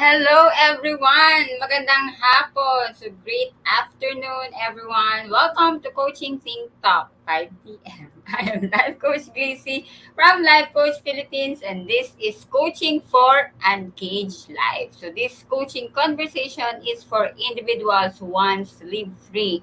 Hello everyone! Magandang hapon! So great afternoon everyone! Welcome to Coaching Think Talk 5 p.m. I am Life Coach Glacy from Life Coach Philippines, and this is Coaching for Uncaged Life. So this coaching conversation is for individuals who want to live free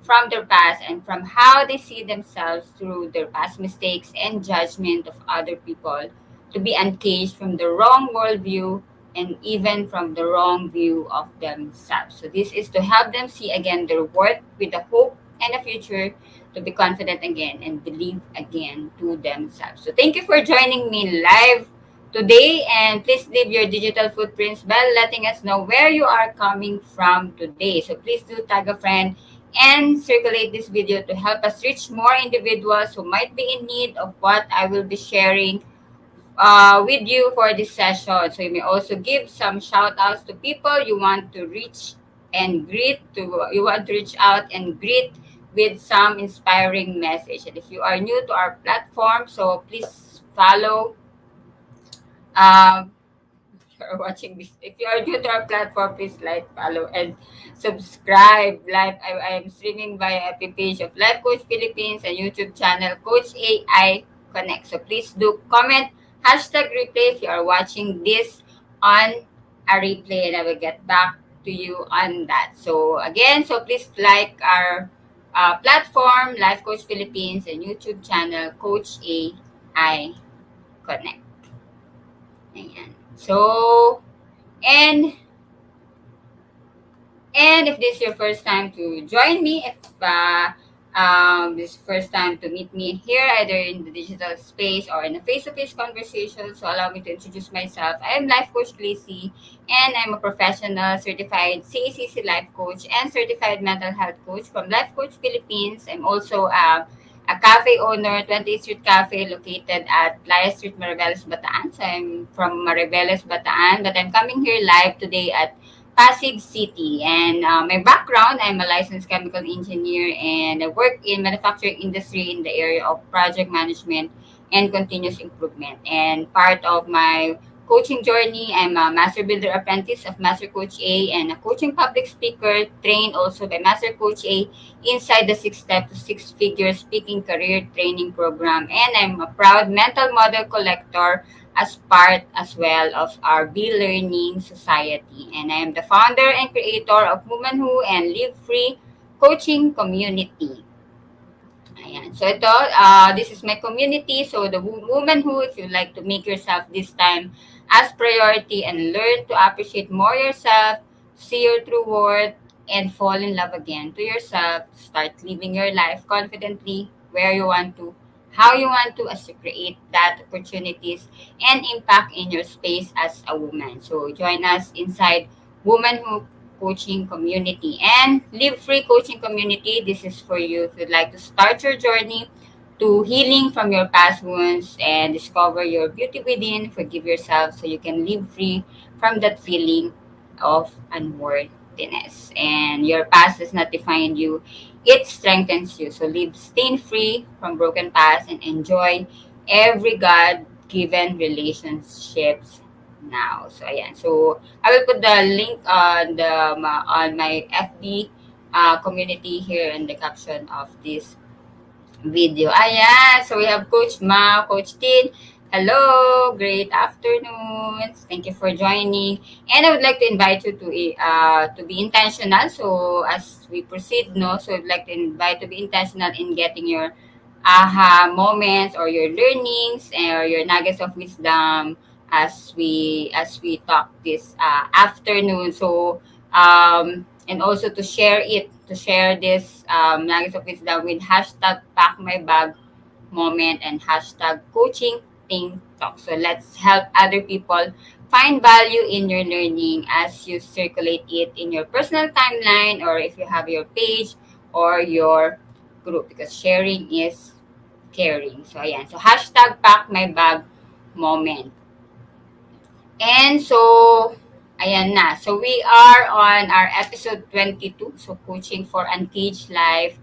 from their past and from how they see themselves through their past mistakes and judgment of other people, to be uncaged from the wrong worldview and even from the wrong view of themselves. So this is to help them see again their worth with a hope and a future, to be confident again and believe again to themselves. So thank you for joining me live today, and please leave your digital footprints by letting us know where you are coming from today. So please do tag a friend and circulate this video to help us reach more individuals who might be in need of what I will be sharing with you for this session. So you may also give some shout outs to people you want to reach and greet to you want to reach out and greet with some inspiring message. And if you are new to our platform, so please follow. Um, if you are watching this, if you are new to our platform, please like, follow, and subscribe. Live, I am streaming via FB page of Life Coach Philippines and YouTube channel Coach AI Connect. So please do comment hashtag replay if you are watching this on a replay, and I will get back to you on that. So again, so please like our platform, Life Coach Philippines, and YouTube channel Coach AI Connect. Ayan. So, and And if this is your first time to join me, if this is first time to meet me here, either in the digital space or in a face-to-face conversation, so allow me to introduce myself. I am Life Coach Glacy, and I'm a professional certified CACC life coach and certified mental health coach from Life Coach Philippines. I'm also a cafe owner, 20th Street Cafe, located at Playa Street, Maribeles, Bataan. So I'm from Maribeles, Bataan, but I'm coming here live today at Pasig City. And my background, I'm a licensed chemical engineer, and I work in manufacturing industry in the area of project management and continuous improvement. And part of my coaching journey, I'm a Master Builder Apprentice of Master Coach A and a coaching public speaker trained also by Master Coach A inside the 6-step to 6-figure speaking career training program. And I'm a proud mental model collector as part as well of our Be Learning Society. And I am the founder and creator of Woman Who and Live Free Coaching Community. Ayan. So ito, this is my community. So the Woman Who, if you like to make yourself this time as priority and learn to appreciate more yourself, see your true worth, and fall in love again to yourself, start living your life confidently where you want to, how you want to, as you create that opportunities and impact in your space as a woman. So join us inside Woman Who Coaching Community and Live Free Coaching Community. This is for you if you'd like to start your journey to healing from your past wounds and discover your beauty within. Forgive yourself so you can live free from that feeling of unworthiness. And your past does not define you, it strengthens you. So live stain free from broken past and enjoy every God given relationships now. So ayan. So I will put the link on my FB community here in the caption of this video. Ayan. So we have Coach Ma, Coach Tin. Hello, great afternoon. Thank you for joining. And I would like to invite you to be intentional. So as we proceed, no, so I'd like to invite to be intentional in getting your aha moments or your learnings or your nuggets of wisdom as we talk this afternoon. So and also to share this nuggets of wisdom with hashtag pack my bag moment and hashtag coaching think talk. So let's help other people find value in your learning as you circulate it in your personal timeline, or if you have your page or your group, because sharing is caring. So ayan. So hashtag pack my bag moment. And so ayan na. So we are on our episode 22. So coaching for Uncaged Life,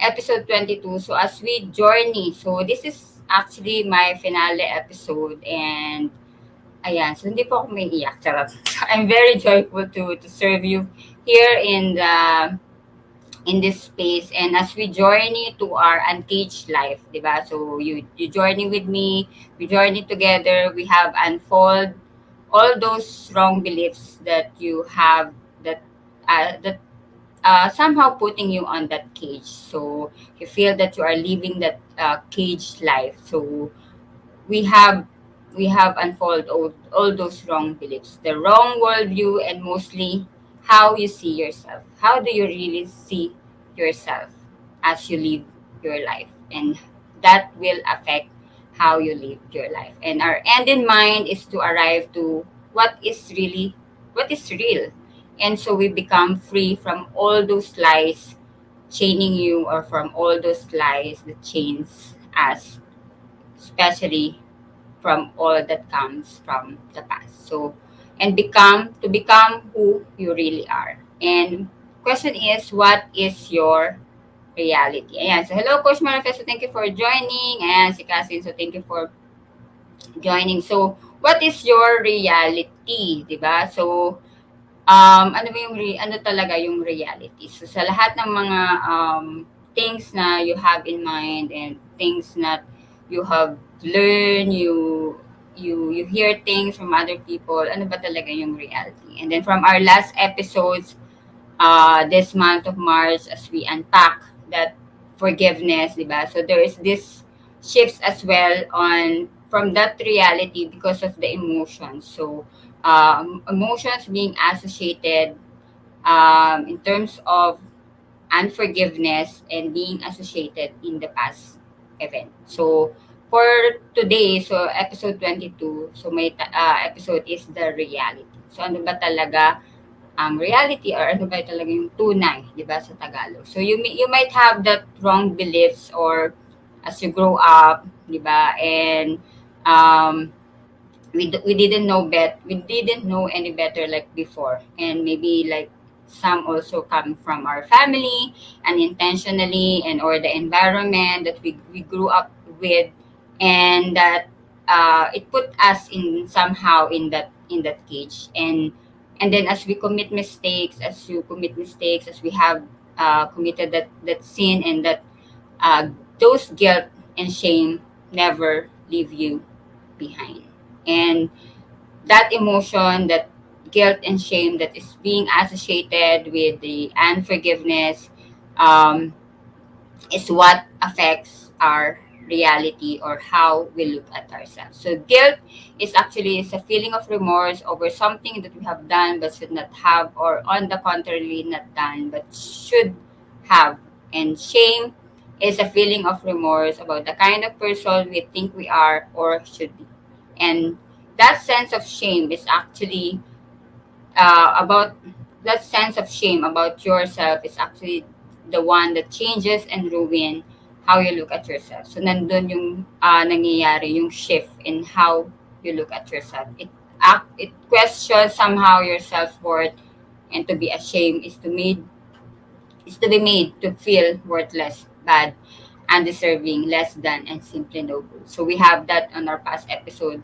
episode 22. So as we journey, so this is actually my finale episode, and ayan, so hindi po ako may iyak. Charot. So, I'm very joyful to serve you here in this space, and as we journey to our uncaged life, diba? So you journey with me, we journey together, we have unfold all those wrong beliefs that you have, that somehow putting you on that cage. So you feel that you are living that cage life. So we have we have unfold all those wrong beliefs, the wrong worldview, and mostly how you see yourself. How do you really see yourself as you live your life? And that will affect how you live your life. And our end in mind is to arrive to what is real. And so we become free from all those lies chaining you, or from all those lies that chains us, especially from all that comes from the past. So, and become who you really are. And question is, what is your reality? Ayan. So, hello, Coach Manifesto. Thank you for joining. And si Cassie, so thank you for joining. So, what is your reality? Diba? So, ano ba yung ano talaga yung reality? So sa lahat ng mga things na you have in mind, and things that you have learned, you hear things from other people, ano ba talaga yung reality? And then from our last episodes, this month of March, as we unpack that forgiveness, di ba? So there is this shifts as well on from that reality because of the emotions. So emotions being associated in terms of unforgiveness and being associated in the past event. So for today, so episode 22, so may episode is the reality. So ano ba talaga ang reality, or ano ba talaga yung tunay, 'di ba, sa Tagalog. So you might have that wrong beliefs, or as you grow up, 'di ba? And um we didn't know we didn't know any better like before, and maybe like some also come from our family unintentionally, and or the environment that we grew up with, and that it put us in somehow in that cage. And then as we commit mistakes, as we have committed that sin, and that those guilt and shame never leave you behind. And that emotion, that guilt and shame that is being associated with the unforgiveness, um, is what affects our reality, or how we look at ourselves. So guilt is a feeling of remorse over something that we have done but should not have, or on the contrary, not done but should have. And shame is a feeling of remorse about the kind of person we think we are or should be. And that sense of shame is actually about that sense of shame about yourself is actually the one that changes and ruin how you look at yourself. So nandun yung nangyayari yung shift in how you look at yourself. It questions somehow your self-worth, and to be ashamed is to be made to feel worthless, bad, undeserving, less than, and simply no good. So we have that on our past episode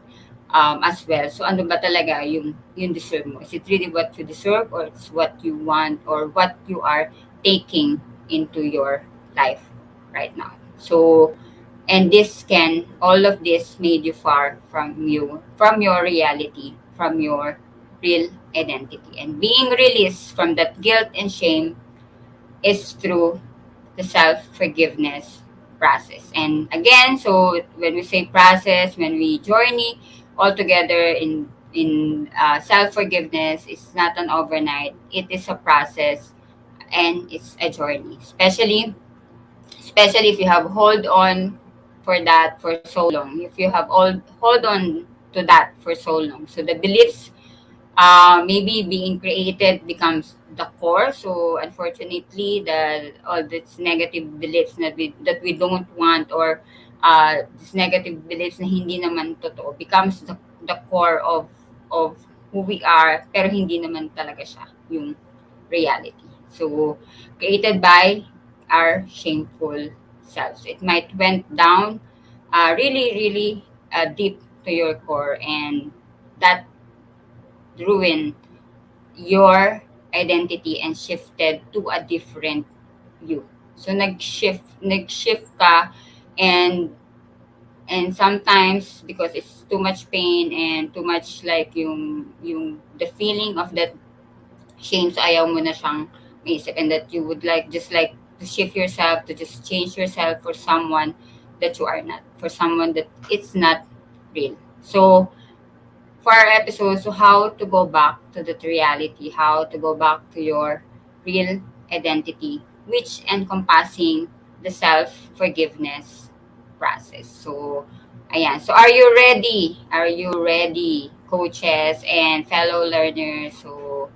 as well. So ano ba talaga yung deserve mo? Is it really what you deserve, or it's what you want, or what you are taking into your life right now? So, and all of this made you far from your reality, from your real identity. And being released from that guilt and shame is through the self forgiveness process. And again, so when we say process, when we journey all together in self forgiveness, it's not an overnight. It is a process, and it's a journey. Especially if you have hold on for that for so long. If you have hold on to that for so long, so the beliefs maybe being created becomes the core. So unfortunately, the all these negative beliefs that we don't want, or these negative beliefs na hindi naman totoo, becomes the core of who we are, pero hindi naman talaga siya yung reality. So created by our shameful selves. It might went down really deep to your core, and that ruin your identity and shifted to a different you. So nag-shift ka, and sometimes because it's too much pain and too much like yung the feeling of that shame, so ayaw mo na siyang maisip, and that you would like just like to shift yourself, to just change yourself for someone that you are not, for someone that it's not real. So for our episode, so how to go back to that reality, how to go back to your real identity, which encompassing the self-forgiveness process. So, ayan. So, are you ready? Are you ready, coaches and fellow learners? So,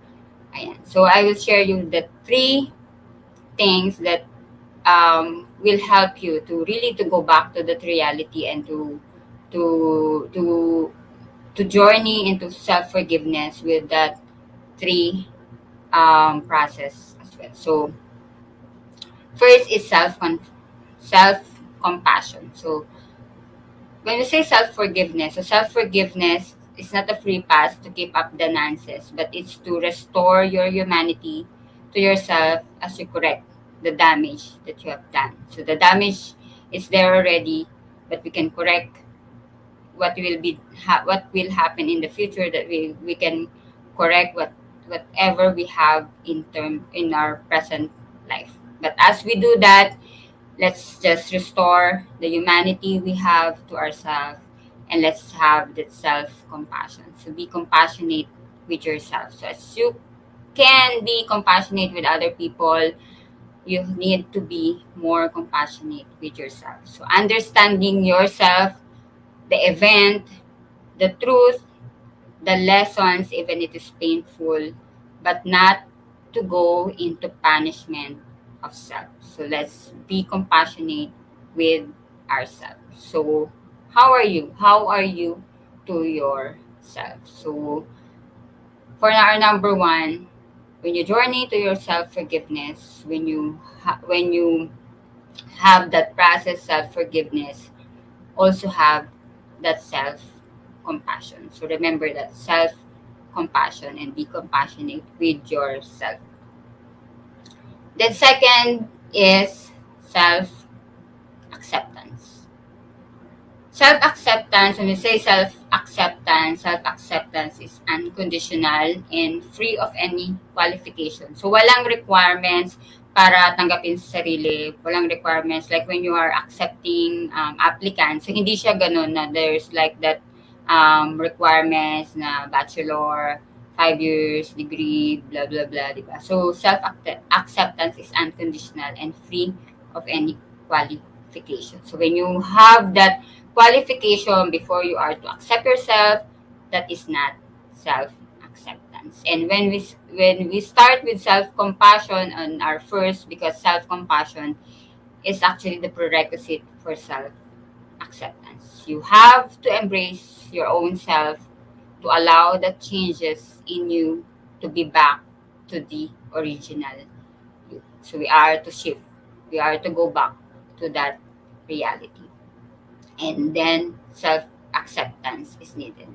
ayan. So, I will share you the three things that will help you to really to go back to that reality and to to to journey into self forgiveness with that three process as well. So first is self compassion. So when we say self forgiveness, so self forgiveness is not a free pass to keep up the nonsense, but it's to restore your humanity to yourself as you correct the damage that you have done. So the damage is there already, but we can correct what will happen in the future, that we can correct whatever we have in our present life. But as we do that, let's just restore the humanity we have to ourselves, and let's have that self compassion. So be compassionate with yourself. So as you can be compassionate with other people, you need to be more compassionate with yourself. So understanding yourself, the event, the truth, the lessons, even it is painful, but not to go into punishment of self. So let's be compassionate with ourselves. So how are you? How are you to yourself? So for our number one, when you journey to your self forgiveness, when you have that process self forgiveness, also have that self compassion. So remember that self compassion and be compassionate with yourself. Then second is self acceptance. Self-acceptance, when we say self-acceptance is unconditional and free of any qualification. So, walang requirements para tanggapin sa sarili. Walang requirements. Like when you are accepting applicants, so hindi siya ganun na there's like that requirements na bachelor, 5 years degree, blah, blah, blah, diba? So, self-acceptance is unconditional and free of any qualification. So, when you have that qualification before you are to accept yourself, that is not self acceptance. And when we start with self compassion on our first, because self compassion is actually the prerequisite for self acceptance. You have to embrace your own self, to allow the changes in you to be back to the original you. So we are to shift, we are to go back to that reality. And then self acceptance is needed.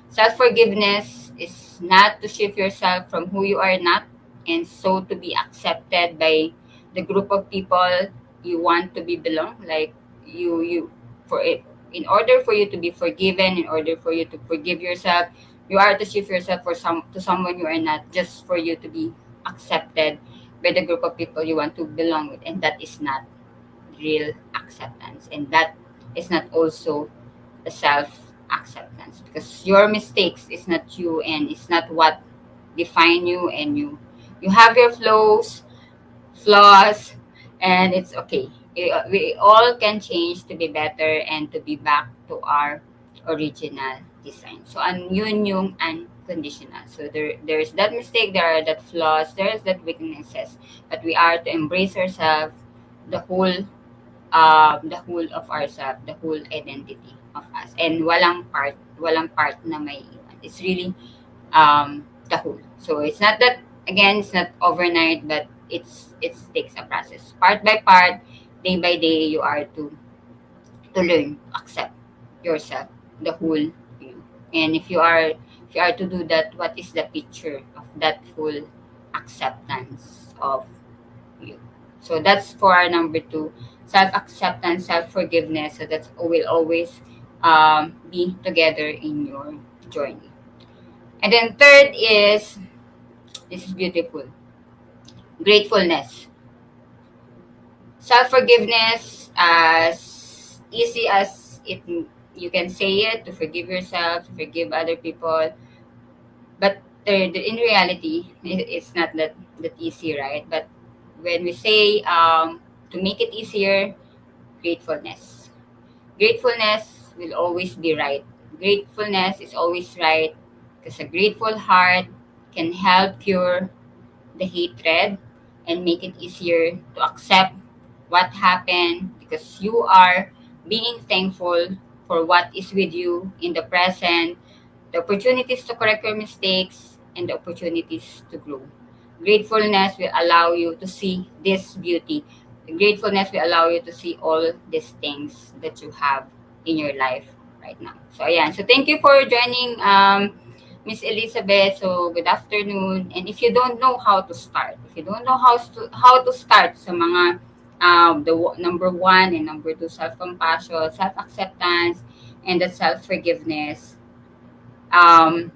Self forgiveness is not to shift yourself from who you are not, and so to be accepted by the group of people you want to be belong. Like you for it, in order for you to be forgiven, in order for you to forgive yourself, you are to shift yourself for someone you are not, just for you to be accepted by the group of people you want to belong with, and that is not real acceptance, and that is not also a self acceptance, because your mistakes is not you, and it's not what define you, and you have your flaws, and it's okay. We all can change to be better and to be back to our original design. So yun yung unconditional. So there's that mistake, there are that flaws, there's that weaknesses, but we are to embrace ourselves, the whole of ourselves, the whole identity of us. And walang part na may iwan. It's really the whole. So it's not that, again, it's not overnight, but it takes a process. Part by part, day by day, you are to learn to accept yourself, the whole you. And if you are to do that, what is the picture of that full acceptance of you. So that's for our number two, self acceptance, self forgiveness. So that will always be together in your journey. And then third is, this is beautiful, gratefulness. Self forgiveness, as easy as it you can say it, to forgive yourself, to forgive other people, but in reality, it's not that easy, right? But when we say, to make it easier, gratefulness. Gratefulness will always be right. Gratefulness is always right, because a grateful heart can help cure the hatred and make it easier to accept what happened, because you are being thankful for what is with you in the present, the opportunities to correct your mistakes, and the opportunities to grow. Gratefulness will allow you to see this beauty. Gratefulness will allow you to see all these things that you have in your life right now. So, ayan. So, thank you for joining, Miss Elizabeth. So, good afternoon. And if you don't know how to start, if you don't know how to start sa mga number one and number two, self-compassion, self-acceptance, and the self-forgiveness, um,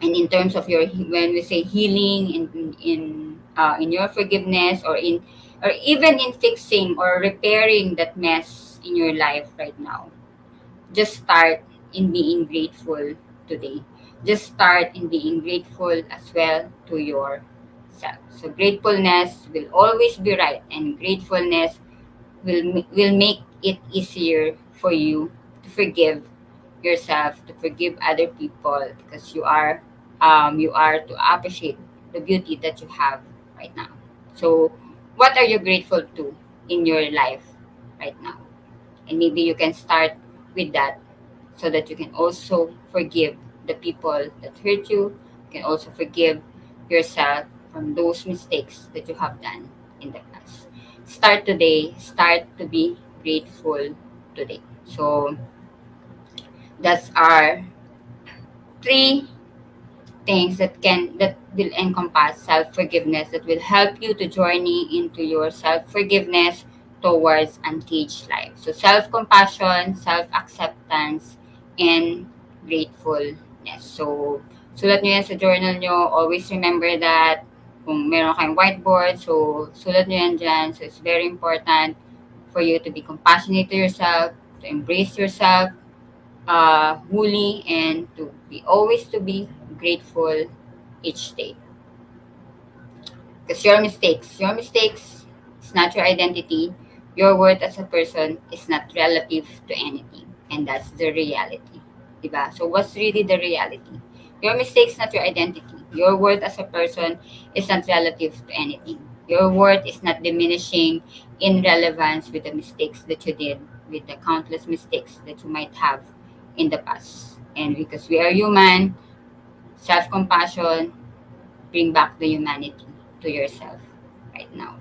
and in terms of your, when we say healing in your forgiveness, or even in fixing or repairing that mess in your life right now, just start in being grateful today. Just start in being grateful as well to yourself. So gratefulness will always be right, and gratefulness will make it easier for you to forgive yourself, to forgive other people, because you are to appreciate the beauty that you have right now. So, what are you grateful to in your life right now? And maybe you can start with that, so that you can also forgive the people that hurt you. You can also forgive yourself from those mistakes that you have done in the past. Start today. Start to be grateful today. So that's our three things that will encompass self-forgiveness, that will help you to journey into your self-forgiveness towards uncaged life. So self-compassion, self-acceptance, and gratefulness. So sulat nyo yan sa journal nyo. Always remember that. Kung meron kayong whiteboard, so sulat nyo yan dyan. So it's very important for you to be compassionate to yourself, to embrace yourself, and to be grateful each day. Because your mistakes is not your identity. Your worth as a person is not relative to anything, and that's the reality, diba? So what's really the reality? Your mistakes not your identity. Your worth as a person is not relative to anything. Your worth is not diminishing in relevance with the mistakes that you did, with the countless mistakes that you might have in the past. And because we are human, self-compassion, bring back the humanity to yourself right now.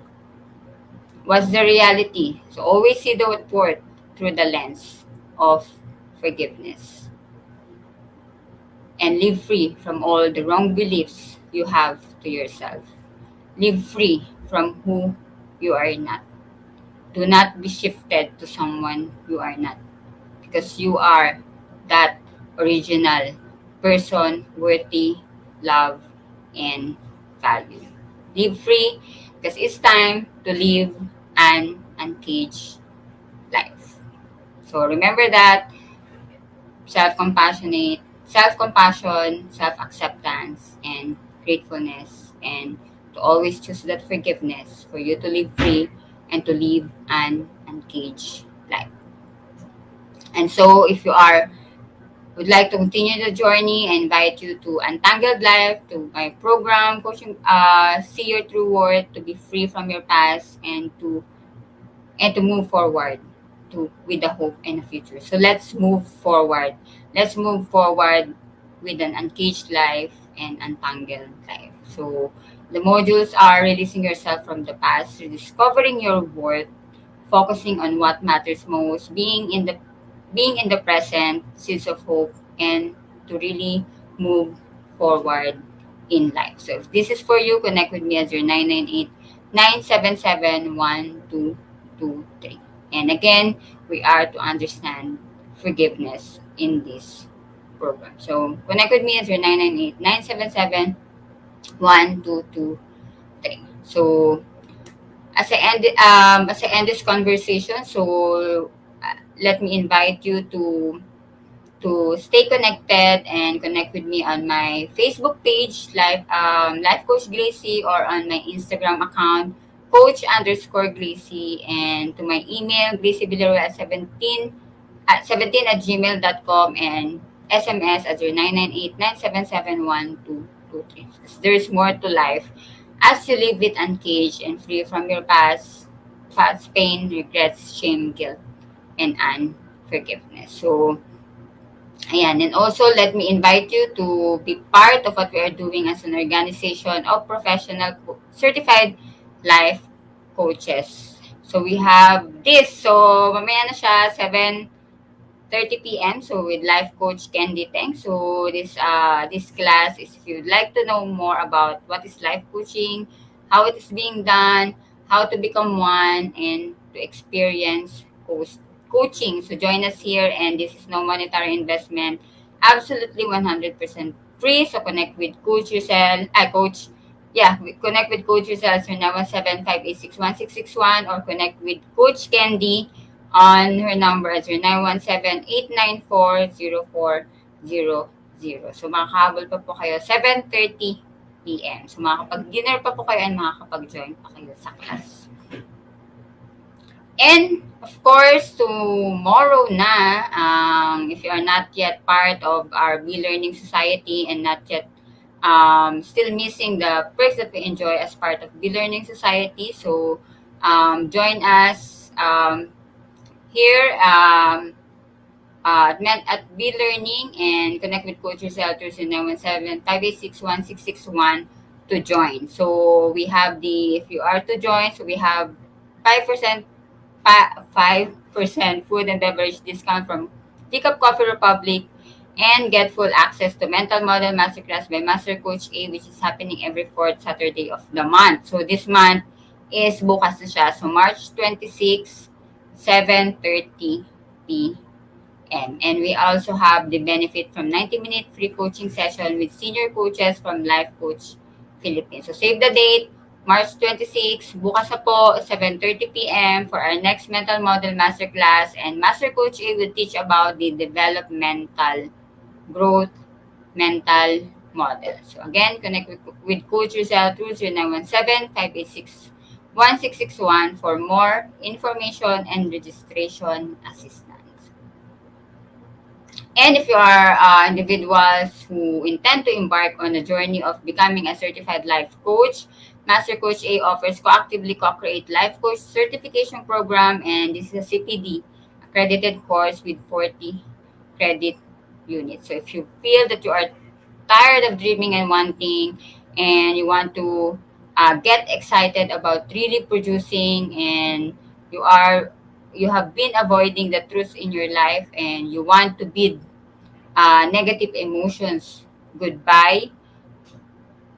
What's the reality? So always see the worth through the lens of forgiveness, and live free from all the wrong beliefs you have to yourself. Live free from who you are not. Do not be shifted to someone you are not, because you are that original person worthy, love, and value. Live free, because it's time to live an uncaged life. So remember that, self-compassion, self-acceptance, and gratefulness, and to always choose that forgiveness for you to live free and to live an uncaged life. And so if you are would like to continue the journey, I invite you to Untangled Life, to my program, coaching, see your true worth, to be free from your past, and to move forward to with the hope and the future. So let's move forward. Let's move forward with an uncaged life and untangled life. So the modules are releasing yourself from the past, rediscovering your worth, focusing on what matters most, being in the present, sense of hope, and to really move forward in life. So if this is for you, connect with me as your 998-977-1223. And again, we are to understand forgiveness in this program. So connect with me as your 998-977-1223. So as I end this conversation, so let me invite you to stay connected and connect with me on my Facebook page, Life Coach Glacy, or on my Instagram account, Coach underscore Glacy, and to my email, GlacyVillarreal at 17 at gmail.com, and SMS at 0998-977-1223. There's more to life as you live it uncaged and free from your past pain, regrets, shame, guilt, and unforgiveness. So, ayan. And also, let me invite you to be part of what we are doing as an organization of professional certified life coaches. So, we have this. So, mamaya na siya, 7:30 p.m. So with life coach Candy Teng. So this class is, if you'd like to know more about what is life coaching, how it is being done, how to become one, and to experience coaching. So join us here, and this is no monetary investment, absolutely 100% free. So connect with Coach Rizal, Coach. Yeah, connect with Coach Rizal through 917-586-1661, or connect with Coach Candy on her number as 0917-894-0400. So makakahabol pa po kayo 7:30 p.m. So makakapag-dinner pa po kayo and makakapag-join pa kayo sa class. And of course, tomorrow na, if you are not yet part of our Be Learning Society and not yet still missing the perks that we enjoy as part of Be Learning Society, so join us here at Be Learning, and connect with Coach Rizal through 917-586-1661 to join. So we have if you are to join, so we have 5% 5% food and beverage discount from Teacup Coffee Republic, and get full access to Mental Model Masterclass by Master Coach A, which is happening every fourth Saturday of the month. So this month is bukas na siya. So March 26, 7:30 p.m. And we also have the benefit from 90-minute free coaching session with senior coaches from Life Coach Philippines. So save the date, March 26, bukas na po, 7:30 p.m. for our next Mental Model Masterclass, and Master Coach A will teach about the developmental growth mental model. So again, connect with Coach Rizal through 0917-586-1661 for more information and registration assistance. And if you are individuals who intend to embark on a journey of becoming a certified life coach, Master Coach A offers Coactively Co-Create Life Coach Certification Program, and this is a CPD accredited course with 40 credit units. So if you feel that you are tired of dreaming and wanting, and you want to get excited about really producing, and you have been avoiding the truth in your life, and you want to bid negative emotions goodbye,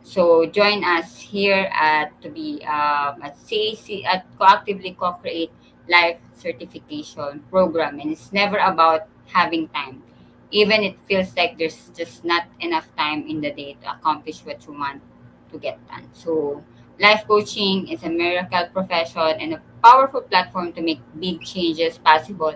so join us here at CAC, at Coactively Co-Create Life Certification Program. And it's never about having time. Even it feels like there's just not enough time in the day to accomplish what you want to get done. So life coaching is a miracle profession and a powerful platform to make big changes possible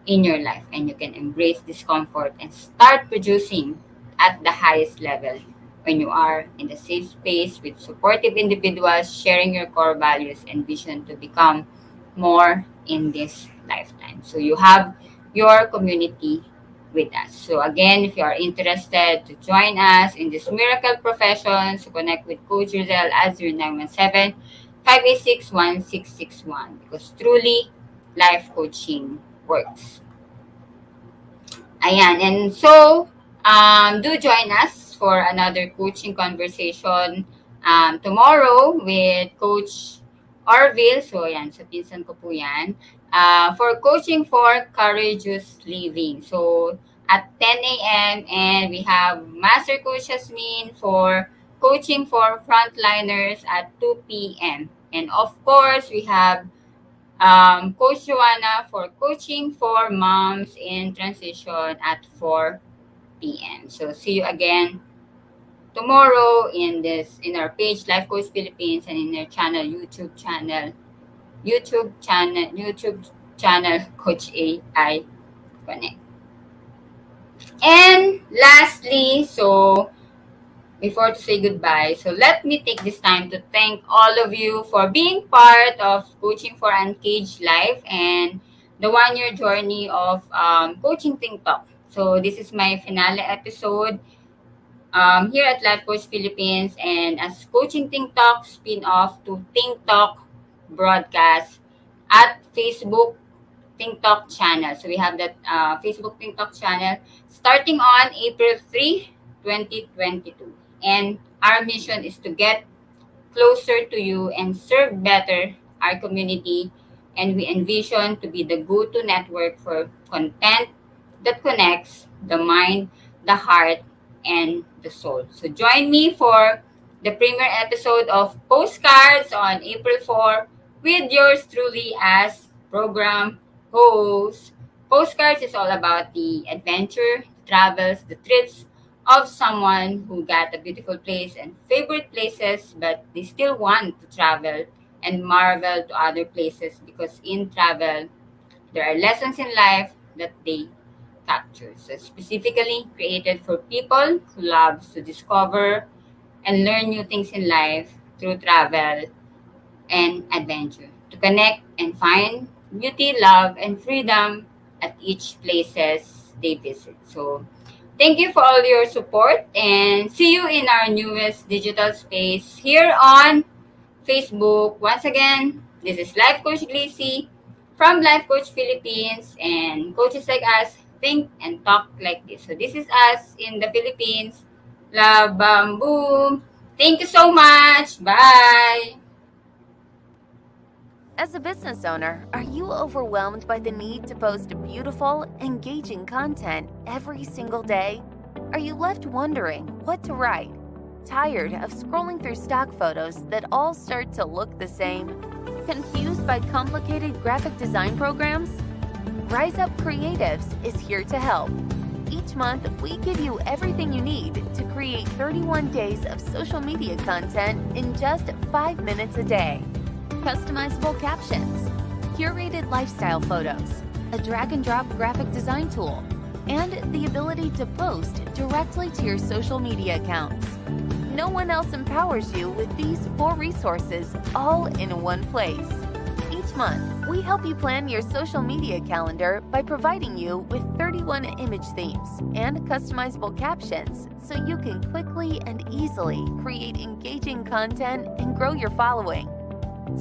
in your life. And you can embrace discomfort and start producing at the highest level when you are in the safe space with supportive individuals sharing your core values and vision to become more in this lifetime. So you have your community with us. So again, if you are interested to join us in this miracle profession, so connect with Coach Rizal at 0917-586-1661, because truly life coaching works. Ayan. And so, do join us for another coaching conversation tomorrow with Coach Orville. So, ayan. Sa pinsan ko po yan. For coaching for courageous living. So, at 10 a.m. And we have Master Coach Jasmine for coaching for frontliners at 2 p.m. And of course, we have Coach Joanna for coaching for moms in transition at 4 p.m. So see you again tomorrow in our page Life Coach Philippines and in our channel YouTube channel Coach AI Connect. And lastly, so before to say goodbye, so let me take this time to thank all of you for being part of Coaching for Uncaged Life and the 1 year journey of Coaching Think Talk. So this is my finale episode here at Life Coach Philippines and as Coaching Think Talk spin-off to Think Talk broadcast at Facebook Think Talk channel. So we have that Facebook Think Talk channel starting on April 3, 2022. And our mission is to get closer to you and serve better our community. And we envision to be the go-to network for content that connects the mind, the heart, and the soul. So join me for the premiere episode of Postcards on April 4 with yours truly as program host. Postcards is all about the adventure, travels, the trips of someone who got a beautiful place and favorite places, but they still want to travel and marvel to other places because in travel, there are lessons in life that they capture. So specifically created for people who loves to discover and learn new things in life through travel and adventure. To connect and find beauty, love, and freedom at each places they visit. So thank you for all your support and see you in our newest digital space here on Facebook. Once again, this is Life Coach Glacy from Life Coach Philippines and coaches like us think and talk like this. So this is us in the Philippines. Love, bam, boom. Thank you so much. Bye. As a business owner, are you overwhelmed by the need to post beautiful, engaging content every single day? Are you left wondering what to write? Tired of scrolling through stock photos that all start to look the same? Confused by complicated graphic design programs? Rise Up Creatives is here to help. Each month, we give you everything you need to create 31 days of social media content in just 5 minutes a day. Customizable captions, curated lifestyle photos, a drag-and-drop graphic design tool, and the ability to post directly to your social media accounts. No one else empowers you with these 4 resources all in one place. Each month, we help you plan your social media calendar by providing you with 31 image themes and customizable captions so you can quickly and easily create engaging content and grow your following.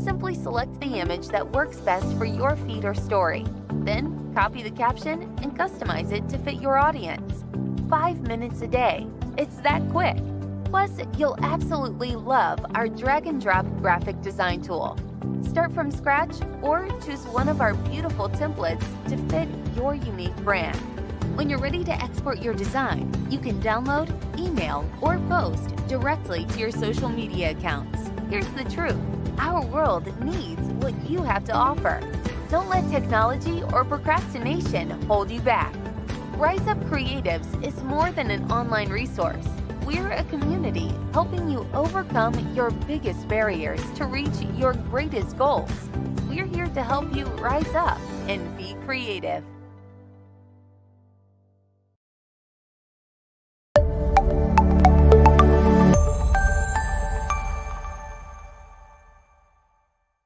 Simply select the image that works best for your feed or story. Then, copy the caption and customize it to fit your audience. 5 minutes a day. It's that quick. Plus, you'll absolutely love our drag-and-drop graphic design tool. Start from scratch or choose one of our beautiful templates to fit your unique brand. When you're ready to export your design, you can download, email, or post directly to your social media accounts. Here's the truth. Our world needs what you have to offer. Don't let technology or procrastination hold you back. Rise Up Creatives is more than an online resource. We're a community helping you overcome your biggest barriers to reach your greatest goals. We're here to help you rise up and be creative.